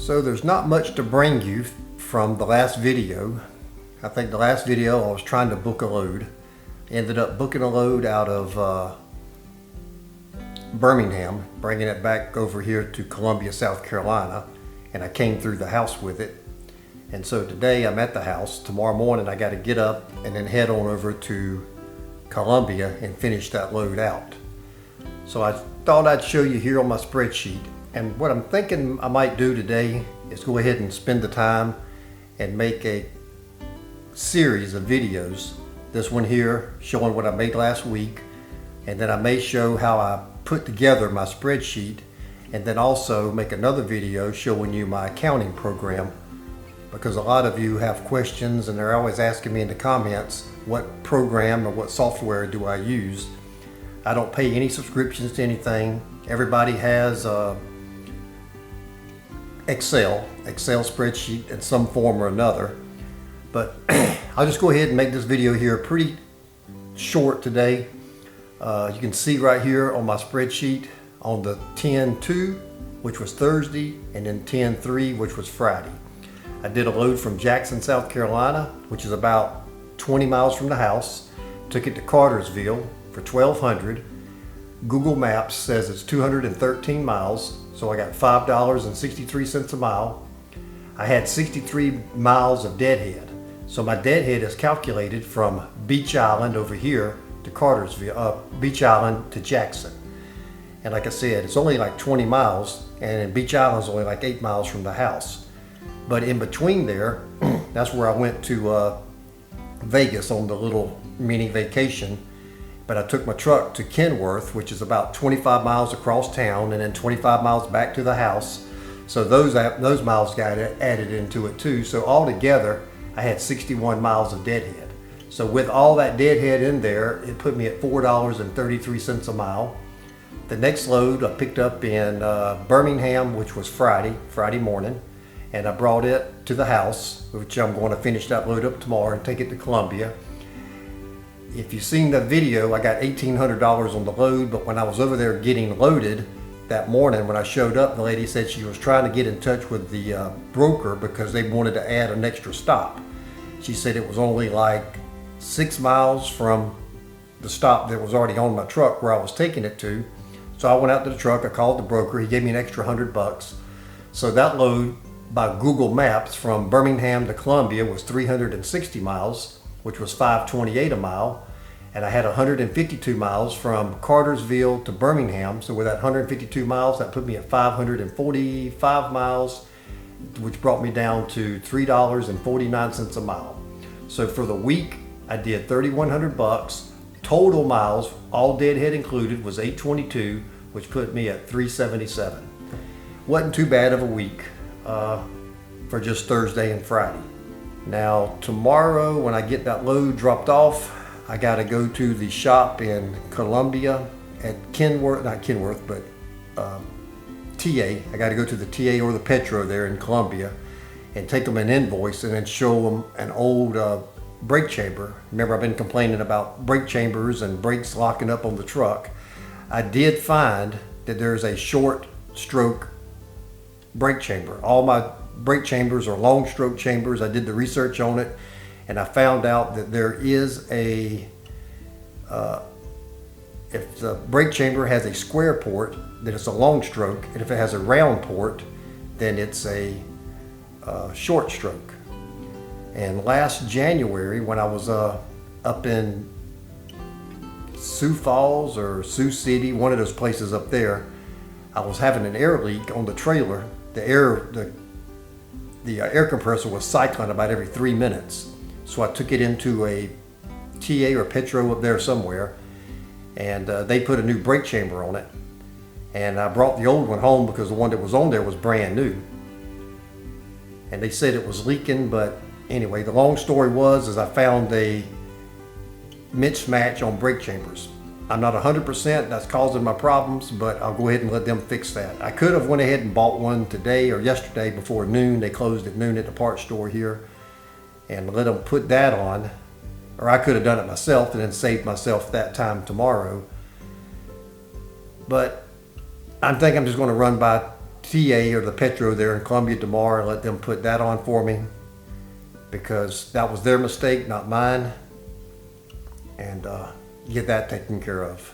So there's not much to bring you from the last video. I think the last video I was trying to book a load. Ended up booking a load out of Birmingham, bringing it back over here to Columbia, South Carolina, and I came through the house with it. And so today I'm at the house. Tomorrow morning I got to get up and then head on over to Columbia and finish that load out. So I thought I'd show you here on my spreadsheet. And what I'm thinking I might do today is go ahead and spend the time and make a series of videos. This one here showing what I made last week, and then I may show how I put together my spreadsheet, and then also make another video showing you my accounting program, because a lot of you have questions and they're always asking me in the comments what program or what software do I use. I don't pay any subscriptions to anything. Everybody has Excel spreadsheet in some form or another, but I'll just go ahead and make this video here pretty short today. You can see right here on my spreadsheet on the 10/2, which was Thursday, and then 10/3, which was Friday. I did a load from Jackson, South Carolina, which is about 20 miles from the house. Took it to Cartersville for $1,200. Google Maps says it's 213 miles, so I got $5.63 a mile. I had 63 miles of deadhead. So my deadhead is calculated from Beach Island over here to Cartersville, Beach Island to Jackson. And like I said, it's only like 20 miles, and Beach Island is only like 8 miles from the house. But in between there, that's where I went to Vegas on the little mini vacation. But I took my truck to Kenworth, which is about 25 miles across town, and then 25 miles back to the house. So those miles got added into it too. So altogether, I had 61 miles of deadhead. So with all that deadhead in there, it put me at $4.33 a mile. The next load I picked up in Birmingham, which was Friday morning, and I brought it to the house, which I'm going to finish that load up tomorrow and take it to Columbia. If you've seen the video, I got $1,800 on the load, but when I was over there getting loaded that morning, when I showed up, the lady said she was trying to get in touch with the broker because they wanted to add an extra stop. She said it was only like 6 miles from the stop that was already on my truck where I was taking it to. So I went out to the truck, I called the broker, he gave me an extra $100. So that load by Google Maps from Birmingham to Columbia was 360 miles, which was $5.28 a mile. And I had 152 miles from Cartersville to Birmingham. So with that 152 miles, that put me at 545 miles, which brought me down to $3.49 a mile. So for the week, I did $3,100. Total miles, all deadhead included, was 822, which put me at 377. Wasn't too bad of a week for just Thursday and Friday. Now tomorrow, when I get that load dropped off, I got to go to the shop in Columbia at Kenworth, not Kenworth, but TA. I got to go to the TA or the Petro there in Columbia and take them an invoice and then show them an old brake chamber. Remember, I've been complaining about brake chambers and brakes locking up on the truck. I did find that there's a short stroke brake chamber. All my brake chambers are long stroke chambers. I did the research on it, and I found out that there is a if the brake chamber has a square port, then it's a long stroke, and if it has a round port, then it's a short stroke. And last January, when I was up in Sioux Falls or Sioux City, one of those places up there, I was having an air leak on the trailer. The air compressor was cycling about every 3 minutes. So I took it into a TA or Petro up there somewhere, and they put a new brake chamber on it. And I brought the old one home because the one that was on there was brand new. And they said it was leaking, but anyway, the long story was I found a mismatch on brake chambers. I'm not 100% that's causing my problems, but I'll go ahead and let them fix that. I could have went ahead and bought one today or yesterday before noon. They closed at noon at the parts store here, and let them put that on. Or I could have done it myself and then saved myself that time tomorrow. But I think I'm just going to run by TA or the Petro there in Columbia Demar and let them put that on for me, because that was their mistake, not mine, and get that taken care of.